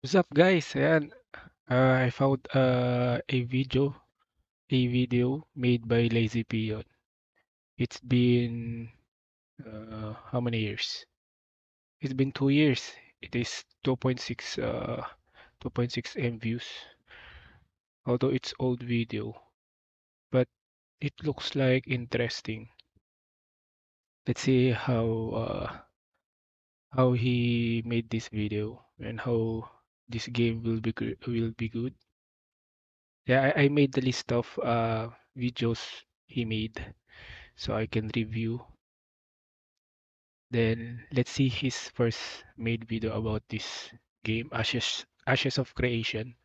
What's up guys? Ayan, I found a video made by Lazy Peon. It's been how many years? It's been 2 years. It is 2.6 M views. Although it's old video, but it looks like interesting. Let's see how he made this video and how this game will be good. Yeah, I made the list of videos he made so I can review. Then let's see his first made video about this game, Ashes of Creation.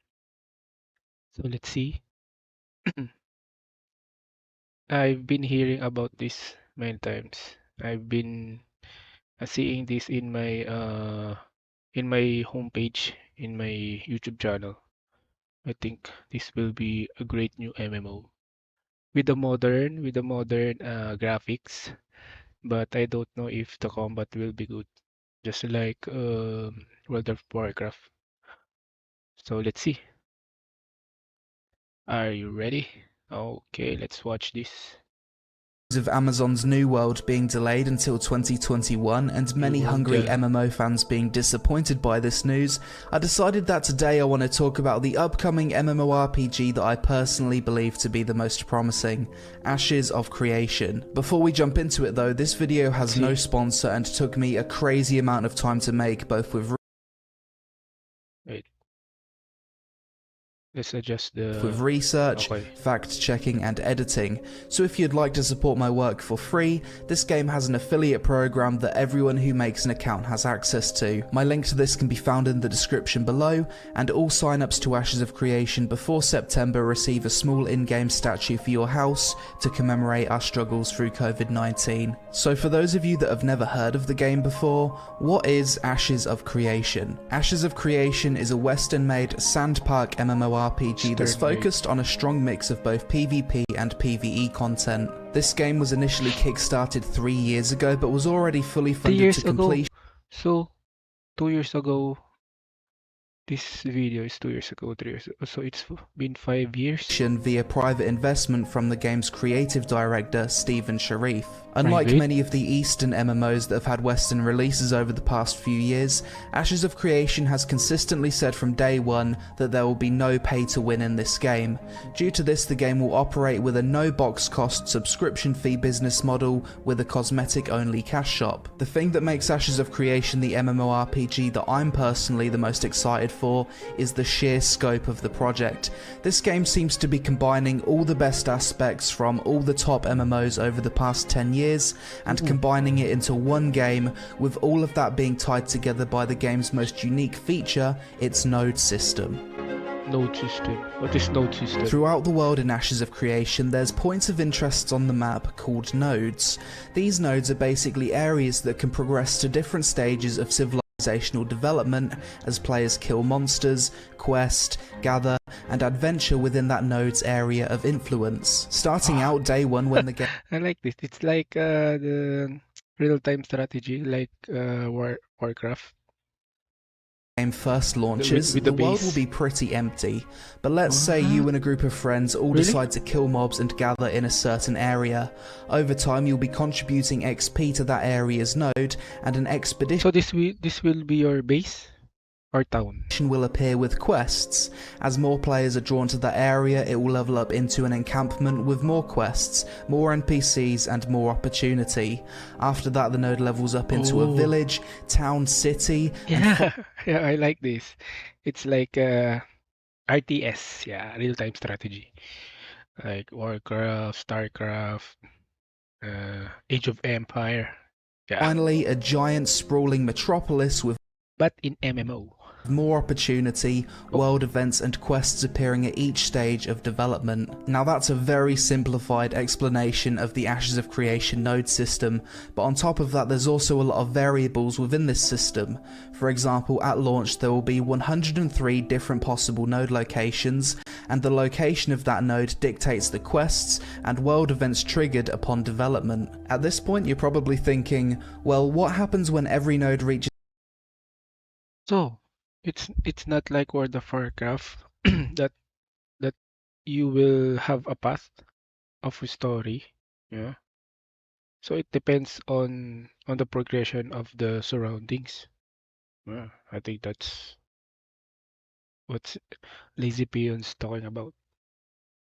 So let's see. I've been hearing about this many times. I've been seeing this in my homepage in my YouTube channel. I think this will be a great new MMO with the modern graphics, but I don't know if the combat will be good, just like World of Warcraft. So let's see. Are you ready? Okay, let's watch this. Of Amazon's New World being delayed until 2021 and many hungry MMO fans being disappointed by this news, I decided that today I want to talk about the upcoming MMORPG that I personally believe to be the most promising, Ashes of Creation. Before we jump into it though, this video has no sponsor and took me a crazy amount of time to make, both with Let's adjust with research, fact-checking and editing, so if you'd like to support my work for free, this game has an affiliate program that everyone who makes an account has access to. My link to this can be found in the description below, and all sign-ups to Ashes of Creation before September receive a small in-game statue for your house to commemorate our struggles through COVID-19. So for those of you that have never heard of the game before, what is Ashes of Creation? Ashes of Creation is a Western-made sandpark MMORPG that's focused on a strong mix of both PvP and PvE content. This game was initially kickstarted 3 years ago, but was already fully funded to completion. So 2 years ago, this video is 2 years ago, 3 years ago, so it's been 5 years. Via private investment from the game's creative director, Stephen Sharif. Unlike many of the Eastern MMOs that have had Western releases over the past few years, Ashes of Creation has consistently said from day one that there will be no pay to win in this game. Due to this, the game will operate with a no box cost subscription fee business model with a cosmetic only cash shop. The thing that makes Ashes of Creation the MMORPG that I'm personally the most excited for is the sheer scope of the project. This game seems to be combining all the best aspects from all the top MMOs over the past 10 years and combining it into one game, with all of that being tied together by the game's most unique feature, its node system. Node system. What is node system? Throughout the world in Ashes of Creation, there's points of interest on the map called nodes. These nodes are basically areas that can progress to different stages of civilizational development as players kill monsters, quest, gather, and adventure within that node's area of influence. Starting out day one when the game I like this. It's like the real-time strategy, like Warcraft. Game first launches, the world will be pretty empty, but let's say you and a group of friends all decide to kill mobs and gather in a certain area. Over time you'll be contributing XP to that area's node, and an expedition So this will be your base or town will appear with quests. As more players are drawn to that area, it will level up into an encampment with more quests, more NPCs and more opportunity. After that the node levels up into a village, town, city. Yeah, yeah, I like this. It's like RTS, yeah, real-time strategy. Like Warcraft, Starcraft, Age of Empire. Yeah. Finally, a giant sprawling metropolis with but in MMO. More opportunity, world events and quests appearing at each stage of development. Now that's a very simplified explanation of the Ashes of Creation node system, but on top of that there's also a lot of variables within this system. For example, at launch there will be 103 different possible node locations, and the location of that node dictates the quests and world events triggered upon development. At this point you're probably thinking, well, what happens when every node reaches... So, It's not like World of Warcraft that that you will have a path of a story. Yeah. So it depends on the progression of the surroundings. Yeah, I think that's what Lazy Peon's talking about.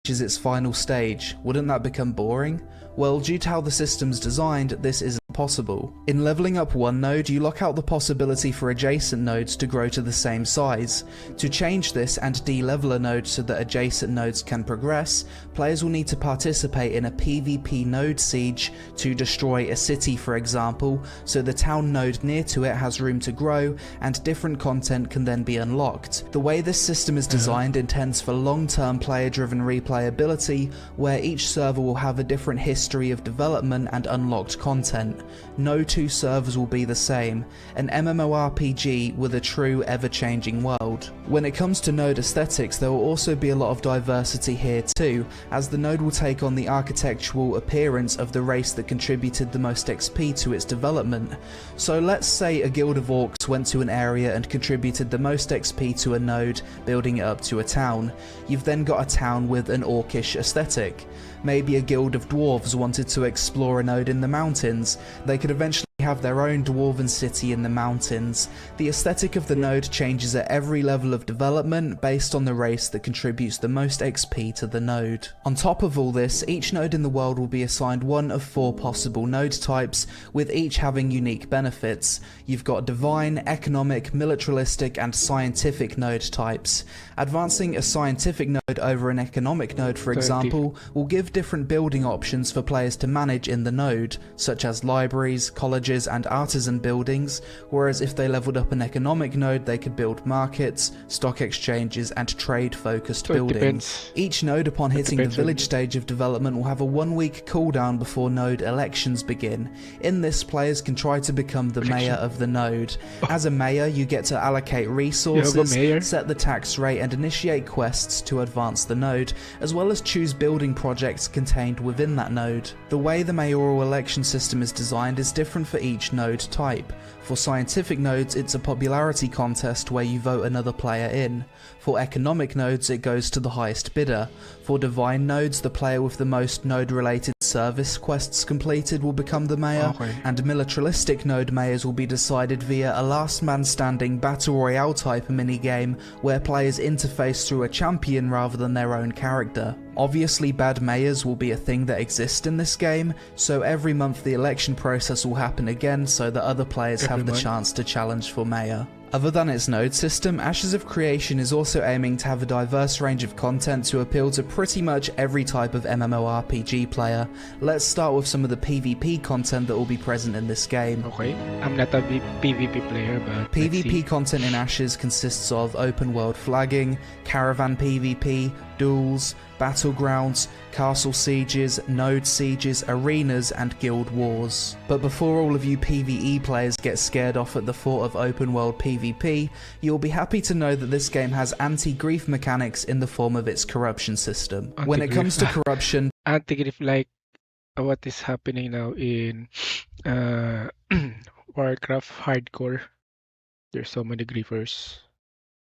Is its final stage, wouldn't that become boring? Well, due to how the system's designed, this isn't possible. In leveling up one node, you lock out the possibility for adjacent nodes to grow to the same size. To change this and de-level a node so that adjacent nodes can progress, players will need to participate in a PvP node siege to destroy a city, for example, so the town node near to it has room to grow and different content can then be unlocked. The way this system is designed intends for long-term player-driven replayability, where each server will have a different history of development and unlocked content. No two servers will be the same, an MMORPG with a true ever-changing world. When it comes to node aesthetics, there will also be a lot of diversity here too, as the node will take on the architectural appearance of the race that contributed the most XP to its development. So let's say a guild of orcs went to an area and contributed the most XP to a node, building it up to a town. You've then got a town with an orcish aesthetic. Maybe a guild of dwarves wanted to explore a node in the mountains. They could eventually have their own dwarven city in the mountains. The aesthetic of the node changes at every level of development based on the race that contributes the most XP to the node. On top of all this, each node in the world will be assigned one of 4 possible node types, with each having unique benefits. You've got divine, economic, militaristic and scientific node types. Advancing a scientific node over an economic node, for example, will give different building options for players to manage in the node, such as libraries, colleges and artisan buildings, whereas if they leveled up an economic node they could build markets, stock exchanges and trade focused buildings. Each node upon hitting the village stage of development will have a 1-week cooldown before node elections begin. In this, players can try to become the mayor of the node. As a mayor you get to allocate resources, set the tax rate and initiate quests to advance the node, as well as choose building projects contained within that node. The way the mayoral election system is designed is different for each node type. For scientific nodes it's a popularity contest where you vote another player in. For economic nodes it goes to the highest bidder. For divine nodes, the player with the most node related service quests completed will become the mayor, and militaristic node mayors will be decided via a last man standing battle royale type minigame where players interface through a champion rather than their own character. Obviously bad mayors will be a thing that exists in this game, so every month the election process will happen again so that other players have the chance to challenge for mayor. Other than its node system, Ashes of Creation is also aiming to have a diverse range of content to appeal to pretty much every type of MMORPG player. Let's start with some of the PvP content that will be present in this game. Okay, I'm not a PvP player, but PvP content in Ashes consists of open world flagging, caravan PvP, duels, battlegrounds, castle sieges, node sieges, arenas and guild wars. But before all of you PvE players get scared off at the thought of open world PvP, you'll be happy to know that this game has anti-grief mechanics in the form of its corruption system. When it comes to corruption, anti-grief, like what is happening now in Warcraft Hardcore. There's so many griefers.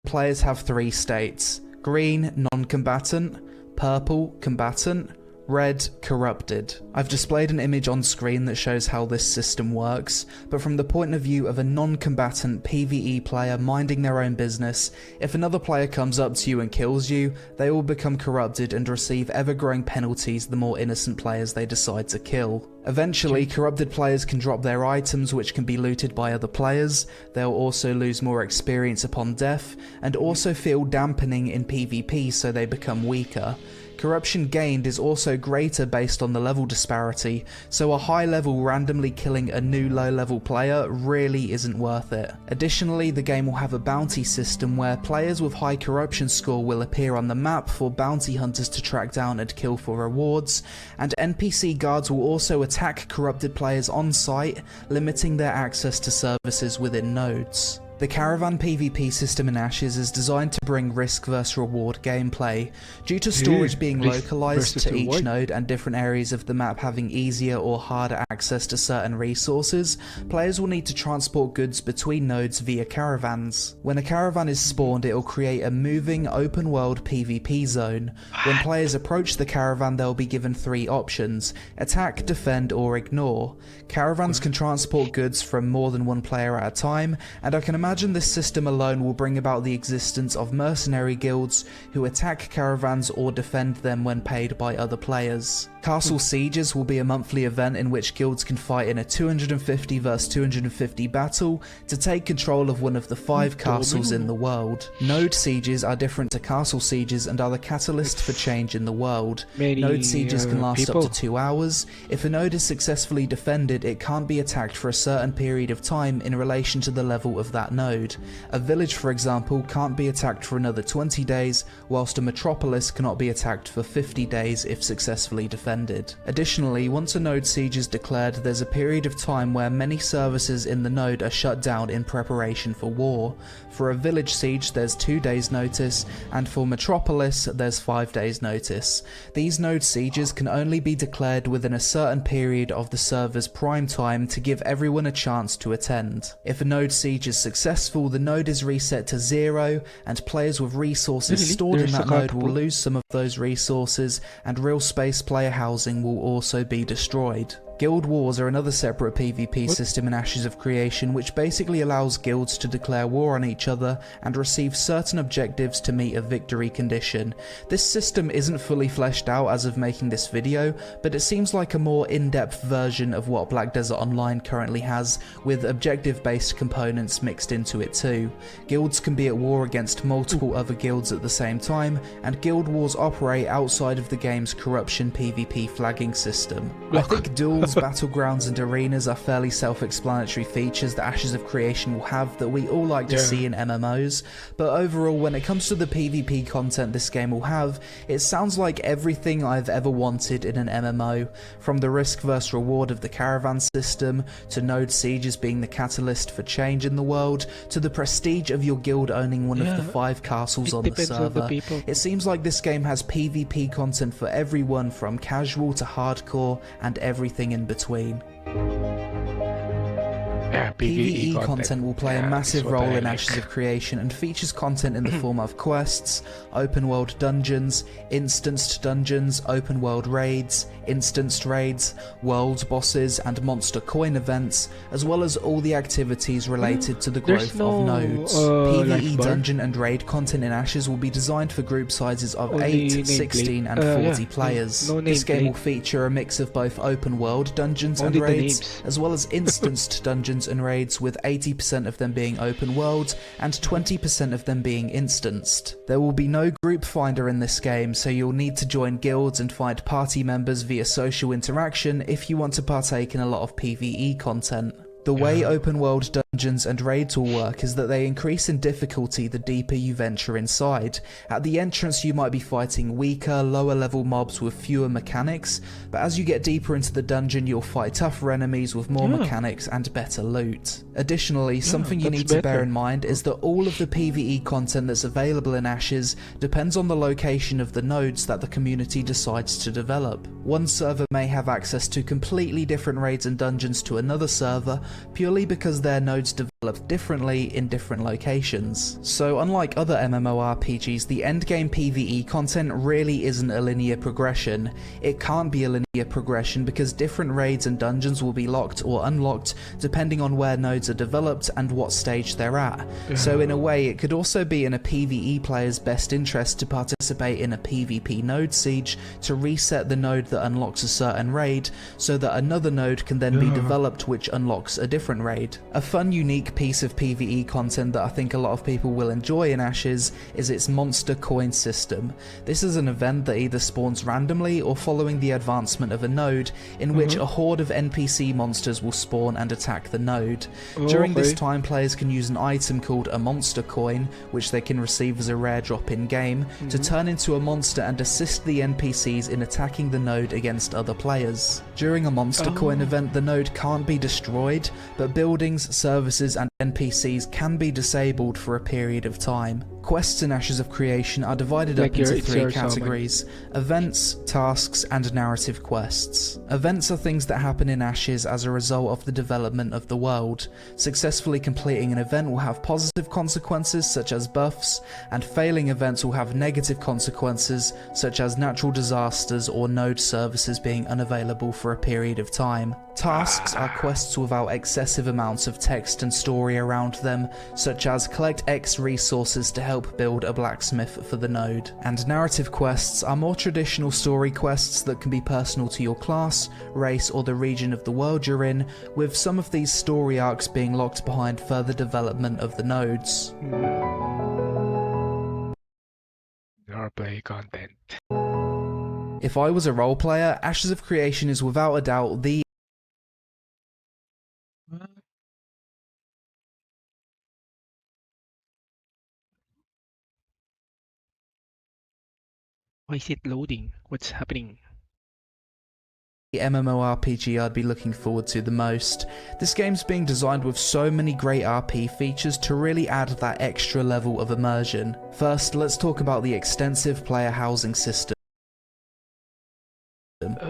Players have 3 states: green, non-combatant; purple, combatant; red, corrupted. I've displayed an image on screen that shows how this system works, but from the point of view of a non-combatant PvE player minding their own business, if another player comes up to you and kills you, they will become corrupted and receive ever-growing penalties the more innocent players they decide to kill. Eventually, corrupted players can drop their items which can be looted by other players, they'll also lose more experience upon death, and also feel dampening in PvP so they become weaker. Corruption gained is also greater based on the level disparity, so a high level randomly killing a new low level player really isn't worth it. Additionally, the game will have a bounty system where players with high corruption score will appear on the map for bounty hunters to track down and kill for rewards, and NPC guards will also attack corrupted players on site, limiting their access to services within nodes. The Caravan PvP system in Ashes is designed to bring risk vs reward gameplay. Due to storage being localized to each node and different areas of the map having easier or harder access to certain resources, players will need to transport goods between nodes via caravans. When a caravan is spawned, it will create a moving open world PvP zone. When players approach the caravan, they'll be given 3 options: attack, defend or ignore. Caravans can transport goods from more than one player at a time, and I can imagine this system alone will bring about the existence of mercenary guilds who attack caravans or defend them when paid by other players. Castle Sieges will be a monthly event in which guilds can fight in a 250 vs 250 battle to take control of one of the 5 castles in the world. Node Sieges are different to Castle Sieges and are the catalyst for change in the world. Node Sieges can last up to 2 hours. If a node is successfully defended, it can't be attacked for a certain period of time in relation to the level of that node. A village, for example, can't be attacked for another 20 days, whilst a metropolis cannot be attacked for 50 days if successfully defended. Additionally, once a node siege is declared, there's a period of time where many services in the node are shut down in preparation for war. For a village siege, there's 2 days notice, and for metropolis, there's 5 days notice. These node sieges can only be declared within a certain period of the server's prime time to give everyone a chance to attend. If a node siege is successful, the node is reset to 0, and players with resources stored in that node will lose some of those resources, and real space player housing will also be destroyed. Guild Wars are another separate PvP system in Ashes of Creation, which basically allows guilds to declare war on each other and receive certain objectives to meet a victory condition. This system isn't fully fleshed out as of making this video, but it seems like a more in-depth version of what Black Desert Online currently has, with objective-based components mixed into it too. Guilds can be at war against multiple other guilds at the same time, and Guild Wars operate outside of the game's corruption PvP flagging system. I think duels, battlegrounds and arenas are fairly self-explanatory features that Ashes of Creation will have that we all like to see in MMOs, but overall when it comes to the PvP content this game will have, it sounds like everything I've ever wanted in an MMO, from the risk vs reward of the caravan system, to node sieges being the catalyst for change in the world, to the prestige of your guild owning one of the 5 castles on the server. It seems like this game has PvP content for everyone from casual to hardcore and everything in between. PvE content will play a massive role in Ashes of Creation and features content in the form of quests, open world dungeons, instanced dungeons, open world raids, instanced raids, world bosses and monster coin events, as well as all the activities related to the growth of nodes. PvE dungeon and raid content in Ashes will be designed for group sizes of 8, 16 and 40 players. This game will feature a mix of both open world dungeons and raids, as well as instanced dungeons and raids, with 80% of them being open world and 20% of them being instanced. There will be no group finder in this game, so you'll need to join guilds and find party members via social interaction if you want to partake in a lot of PvE content. The way open world dungeons and raids will work is that they increase in difficulty the deeper you venture inside. At the entrance you might be fighting weaker, lower level mobs with fewer mechanics, but as you get deeper into the dungeon you'll fight tougher enemies with more mechanics and better loot. Additionally, something you need to bear in mind is that all of the PvE content that's available in Ashes depends on the location of the nodes that the community decides to develop. One server may have access to completely different raids and dungeons to another server, purely because their nodes develop differently in different locations. So unlike other MMORPGs, the endgame PvE content really isn't a linear progression. It can't be a linear progression because different raids and dungeons will be locked or unlocked depending on where nodes are developed and what stage they're at. So in a way, it could also be in a PvE player's best interest to participate in a PvP node siege to reset the node that unlocks a certain raid, so that another node can then be developed which unlocks a different raid. A fun, unique piece of PvE content that I think a lot of people will enjoy in Ashes is its monster coin system. This is an event that either spawns randomly or following the advancement of a node, in which a horde of NPC monsters will spawn and attack the node. During this time, players can use an item called a monster coin, which they can receive as a rare drop in game, to turn into a monster and assist the NPCs in attacking the node against other players. During a monster coin event, the node can't be destroyed, but buildings, services and NPCs can be disabled for a period of time. Quests in Ashes of Creation are divided up into three categories: events, tasks, and narrative quests. Events are things that happen in Ashes as a result of the development of the world. Successfully completing an event will have positive consequences such as buffs, and failing events will have negative consequences such as natural disasters or node services being unavailable for a period of time. Tasks are quests without excessive amounts of text and story around them, such as collect X resources to help build a blacksmith for the node. And narrative quests are more traditional story quests that can be personal to your class, race, or the region of the world you're in, with some of these story arcs being locked behind further development of the nodes. Roleplay content. If I was a role player, Ashes of Creation is without a doubt the Why is it loading? What's happening? MMORPG I'd be looking forward to the most. This game's being designed with so many great RP features to really add that extra level of immersion. First, let's talk about the extensive player housing system.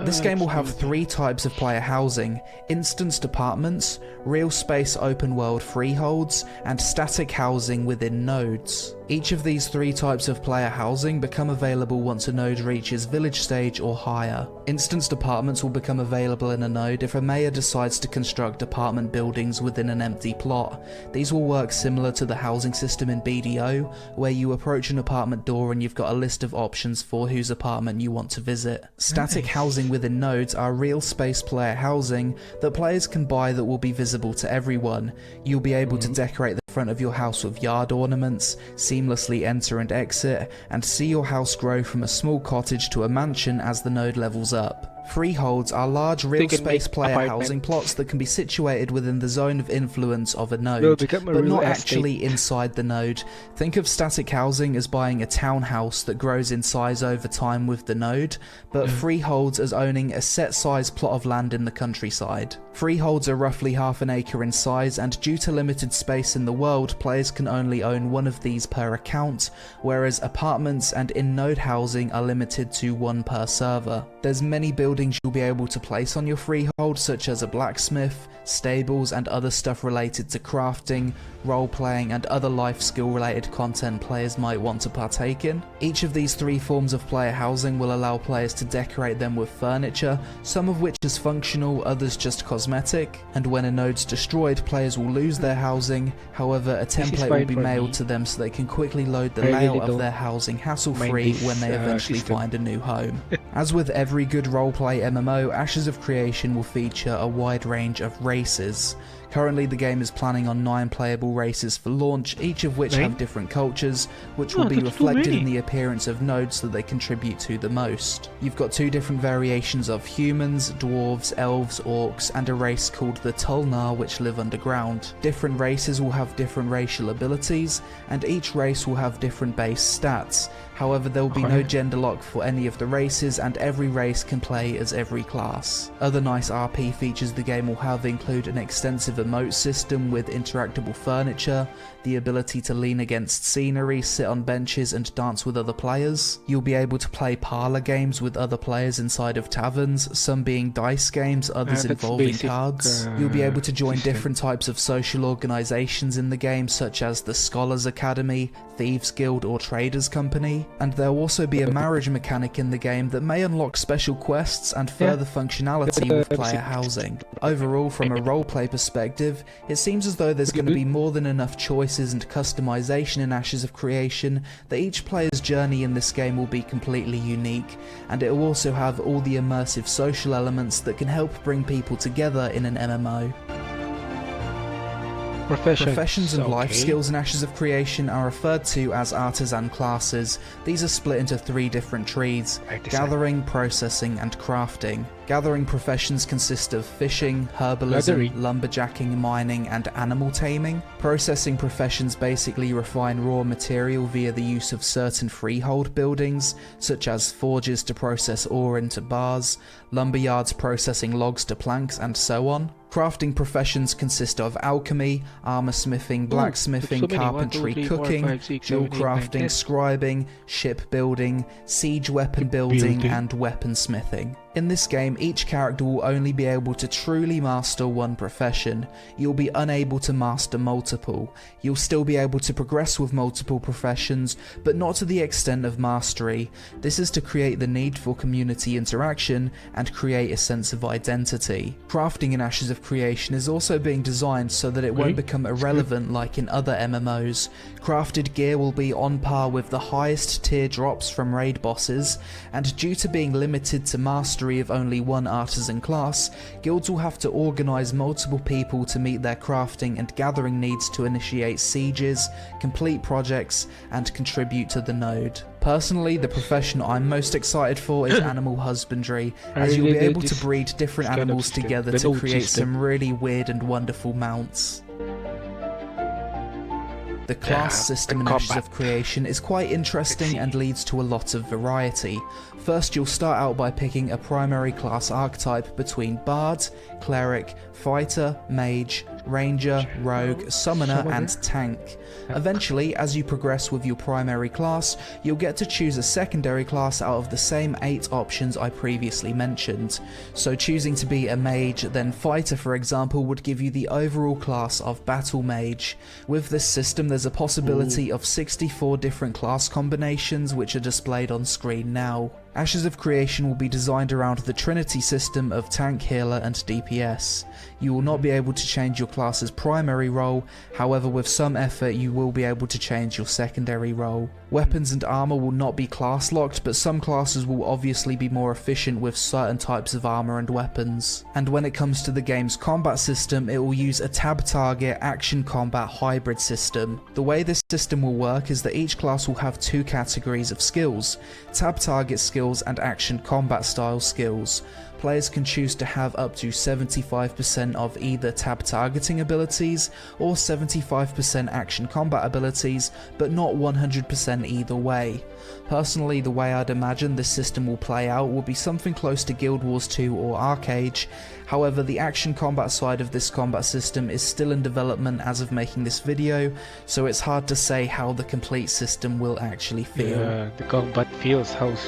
This game will have three types of player housing: instanced apartments, real space open world freeholds, and static housing within nodes. Each of these three types of player housing become available once a node reaches village stage or higher. Instanced apartments will become available in a node if a mayor decides to construct apartment buildings within an empty plot. These will work similar to the housing system in BDO, where you approach an apartment door and you've got a list of options for whose apartment you want to visit. Static housing within nodes are real space player housing that players can buy that will be visible to everyone. You'll be able to decorate the front of your house with yard ornaments, seamlessly enter and exit, and see your house grow from a small cottage to a mansion as the node levels up. Freeholds are large real space player housing plots that can be situated within the zone of influence of a node, but not actually inside the node. Think of static housing as buying a townhouse that grows in size over time with the node, but freeholds as owning a set size plot of land in the countryside. Freeholds are roughly half an acre in size, and due to limited space in the world, players can only own one of these per account, whereas apartments and in-node housing are limited to one per server. There's many buildings you'll be able to place on your freehold, such as a blacksmith, stables, and other stuff related to crafting, role-playing, and other life skill-related content players might want to partake in. Each of these three forms of player housing will allow players to decorate them with furniture, some of which is functional, others just cosmetic, and when a node's destroyed, players will lose their housing. However, a template will be mailed to them so they can quickly load the layout of their housing hassle-free when they eventually find a new home. As with every good roleplay MMO, Ashes of Creation will feature a wide range of races. Currently, the game is planning on 9 playable races for launch, each of which have different cultures, which will be reflected in the appearance of nodes that they contribute to the most. You've got 2 different variations of humans, dwarves, elves, orcs, and a race called the Tulnar, which live underground. Different races will have different racial abilities, and each race will have different base stats. However, there will be no gender lock for any of the races, and every race can play as every class. Other nice RP features the game will have include an extensive emote system with interactable furniture, the ability to lean against scenery, sit on benches, and dance with other players. You'll be able to play parlor games with other players inside of taverns, some being dice games, others involving cards. You'll be able to join different types of social organizations in the game, such as the Scholars Academy, Thieves Guild, or Traders Company. And there'll also be a marriage mechanic in the game that may unlock special quests and further functionality with player housing. Overall, from a roleplay perspective, it seems as though there's going to be more than enough choices and customization in Ashes of Creation that each player's journey in this game will be completely unique, and it will also have all the immersive social elements that can help bring people together in an MMO. Professions and life skills in Ashes of Creation are referred to as artisan classes. These are split into 3 different trees: gathering, processing, and crafting. Gathering professions consist of fishing, herbalism, lumberjacking, mining, and animal taming. Processing professions basically refine raw material via the use of certain freehold buildings, such as forges to process ore into bars, lumberyards processing logs to planks, and so on. Crafting professions consist of alchemy, armor smithing, blacksmithing, carpentry, cooking, jewel crafting, scribing, shipbuilding, siege weapon building, and weaponsmithing. In this game, each character will only be able to truly master one profession. You'll be unable to master multiple. You'll still be able to progress with multiple professions, but not to the extent of mastery. This is to create the need for community interaction and create a sense of identity. Crafting in Ashes of Creation is also being designed so that it won't become irrelevant like in other MMOs. Crafted gear will be on par with the highest tier drops from raid bosses, and due to being limited to mastery of only one artisan class, guilds will have to organise multiple people to meet their crafting and gathering needs to initiate sieges, complete projects, and contribute to the node. Personally, the profession I'm most excited for is animal husbandry, as you'll be able to breed different animals together to create some really weird and wonderful mounts. The class system in Ashes of Creation is quite interesting and leads to a lot of variety. First, you'll start out by picking a primary class archetype between Bard, Cleric, Fighter, Mage, Ranger, Rogue, Summoner, and Tank. Eventually, as you progress with your primary class, you'll get to choose a secondary class out of the same 8 options I previously mentioned. So choosing to be a Mage, then Fighter for example, would give you the overall class of Battle Mage. With this system, there's a possibility of 64 different class combinations which are displayed on screen now. Ashes of Creation will be designed around the Trinity system of Tank, Healer, and DPS. You will not be able to change your class's primary role, however with some effort you will be able to change your secondary role. Weapons and armor will not be class locked, but some classes will obviously be more efficient with certain types of armor and weapons. And when it comes to the game's combat system, it will use a tab target action combat hybrid system. The way this system will work is that each class will have 2 categories of skills: tab target skills and action combat style skills. Players can choose to have up to 75% of either tab targeting abilities or 75% action combat abilities, but not 100% either way. Personally, the way I'd imagine this system will play out will be something close to Guild Wars 2 or Arcade. However, the action combat side of this combat system is still in development as of making this video, so it's hard to say how the complete system will actually feel. Yeah, the combat feels, how's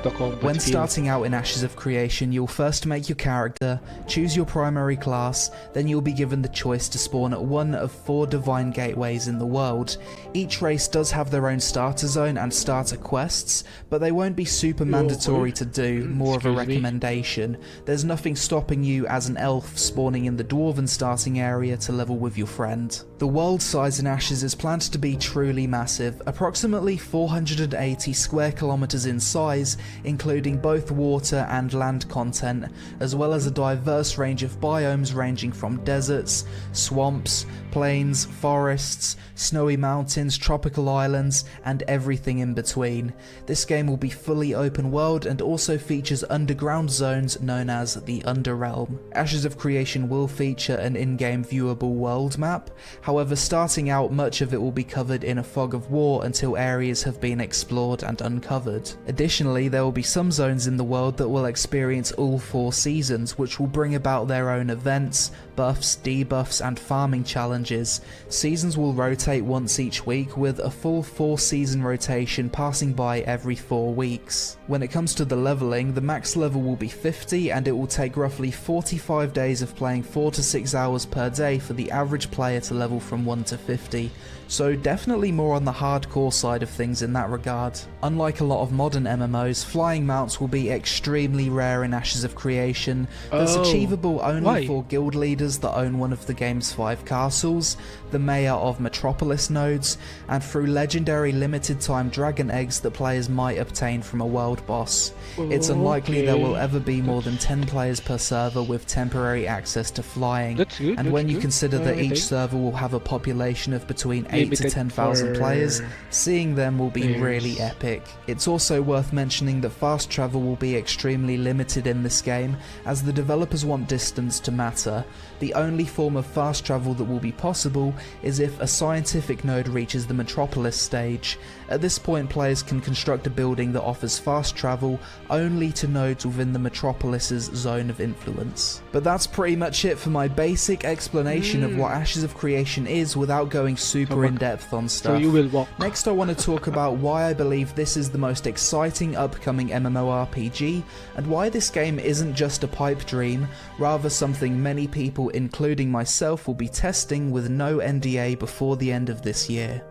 the combat When feel? starting out in Ashes of Creation, you'll first make your character, choose your primary class, then you'll be given the choice to spawn at one of 4 divine gateways in the world. Each race does have their own starter zone and starter quests, but they won't be super mandatory to do, more of a recommendation. There's nothing stopping you as an elf spawning in the dwarven starting area to level with your friend. The world size in Ashes is planned to be truly massive, approximately 480 square kilometers in size, including both water and land content, as well as a diverse range of biomes ranging from deserts, swamps, plains, forests, snowy mountains, tropical islands, and everything in between. This game will be fully open world and also features underground zones known as the Underrealm. Ashes of Creation will feature an in-game viewable world map, however starting out much of it will be covered in a fog of war until areas have been explored and uncovered. Additionally, there will be some zones in the world that will experience all 4 seasons, which will bring about their own events, buffs, debuffs, and farming challenges. Seasons will rotate once each week, with a full 4-season rotation passing by every 4 weeks. When it comes to the leveling, the max level will be 50, and it will take roughly 45 days of playing 4 to 6 hours per day for the average player to level from 1 to 50. So definitely more on the hardcore side of things in that regard. Unlike a lot of modern MMOs, flying mounts will be extremely rare in Ashes of Creation. That's achievable only for guild leaders that own one of the game's 5 castles, the mayor of Metropolis nodes, and through legendary limited time dragon eggs that players might obtain from a world boss. It's unlikely there will ever be more than 10 players per server with temporary access to flying, and when you consider that each server will have a population of between 8 to limited 10,000 players, for seeing them will be really players. epic. It's also worth mentioning that fast travel will be extremely limited in this game, as the developers want distance to matter. The only form of fast travel that will be possible is if a scientific node reaches the Metropolis stage. At this point, players can construct a building that offers fast travel only to nodes within the Metropolis's zone of influence. But that's pretty much it for my basic explanation of what Ashes of Creation is without going super in-depth on stuff. So you will walk. Next I want to talk about why I believe this is the most exciting upcoming MMORPG, and why this game isn't just a pipe dream, rather something many people, including myself, will be testing with no NDA before the end of this year.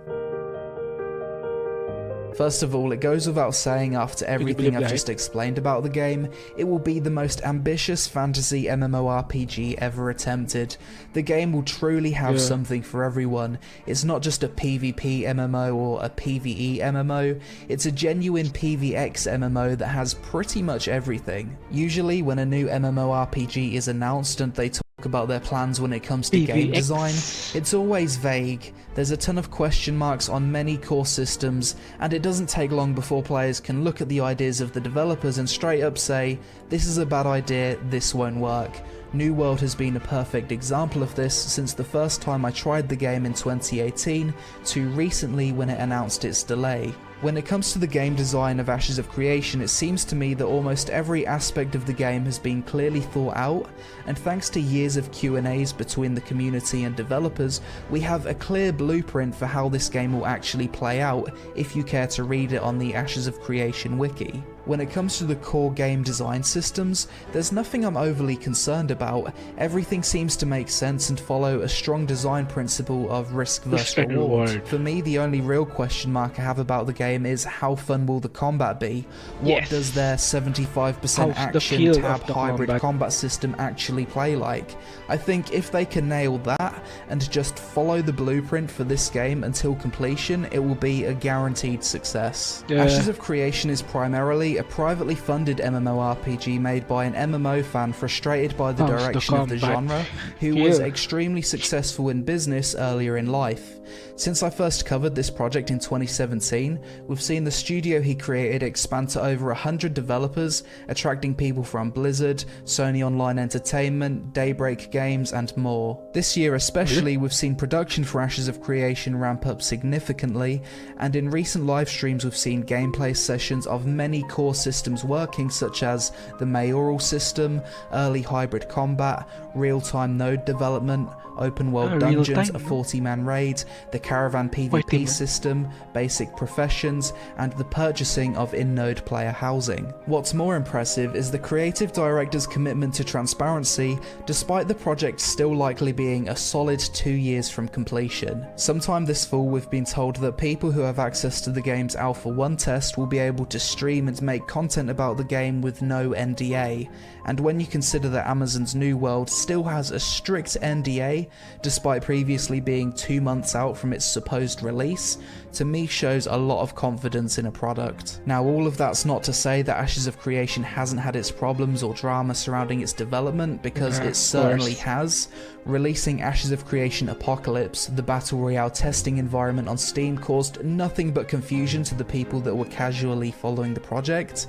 First of all, it goes without saying, after everything I've just explained about the game, it will be the most ambitious fantasy MMORPG ever attempted. The game will truly have something for everyone. It's not just a PvP MMO or a PvE MMO, it's a genuine PvX MMO that has pretty much everything. Usually when a new MMORPG is announced and they talk about their plans when it comes to game design, it's always vague. There's a ton of question marks on many core systems, and it doesn't take long before players can look at the ideas of the developers and straight up say, this is a bad idea, this won't work. New World has been a perfect example of this since the first time I tried the game in 2018 to recently when it announced its delay. When it comes to the game design of Ashes of Creation, it seems to me that almost every aspect of the game has been clearly thought out, and thanks to years of Q&As between the community and developers, we have a clear blueprint for how this game will actually play out if you care to read it on the Ashes of Creation wiki. When it comes to the core game design systems, there's nothing I'm overly concerned about. Everything seems to make sense and follow a strong design principle of risk versus reward. For me, the only real question mark I have about the game is how fun will the combat be? What does their 75% action tab hybrid combat system actually play like? I think if they can nail that and just follow the blueprint for this game until completion, it will be a guaranteed success. Ashes of Creation is primarily a privately funded MMORPG made by an MMO fan frustrated by the direction of the genre, who was extremely successful in business earlier in life. Since I first covered this project in 2017, we've seen the studio he created expand to over 100 developers, attracting people from Blizzard, Sony Online Entertainment, Daybreak Games, and more. This year especially, we've seen production for Ashes of Creation ramp up significantly, and in recent live streams we've seen gameplay sessions of many core systems working, such as the mayoral system, early hybrid combat, real-time node development, open world dungeons, a 40-man raid, the caravan PvP system, basic professions, and the purchasing of in-node player housing. What's more impressive is the creative director's commitment to transparency, despite the project still likely being a solid 2 years from completion. Sometime this fall, we've been told that people who have access to the game's Alpha 1 test will be able to stream and make content about the game with no NDA, and when you consider that Amazon's New World still has a strict NDA, despite previously being 2 months out from its supposed release, to me shows a lot of confidence in a product. Now, all of that's not to say that Ashes of Creation hasn't had its problems or drama surrounding its development, because it certainly has. Releasing Ashes of Creation Apocalypse, the Battle Royale testing environment on Steam, caused nothing but confusion to the people that were casually following the project,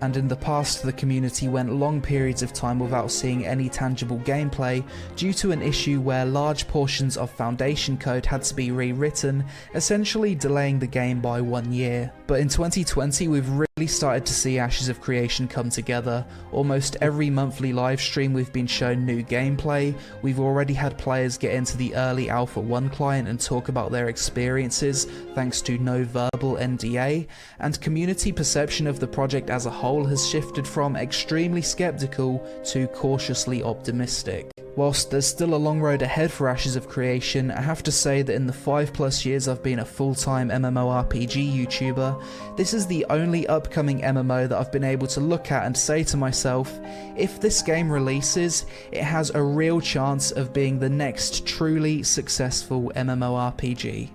and in the past the community went long periods of time without seeing any tangible gameplay due to an issue where large portions of Foundation code had to be rewritten, essentially delaying the game by 1 year. But in 2020 we've really started to see Ashes of Creation come together. Almost every monthly live stream we've been shown new gameplay, we've already had players get into the early Alpha 1 client and talk about their experiences thanks to no verbal NDA, and community perception of the project as a whole has shifted from extremely skeptical to cautiously optimistic. Whilst there's still a long road ahead for Ashes of Creation, I have to say that in the 5+ years I've been a full-time MMORPG YouTuber, this is the only upcoming MMO that I've been able to look at and say to myself, if this game releases, it has a real chance of being the next truly successful MMORPG.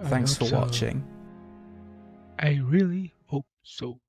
Thanks for watching. I really hope so.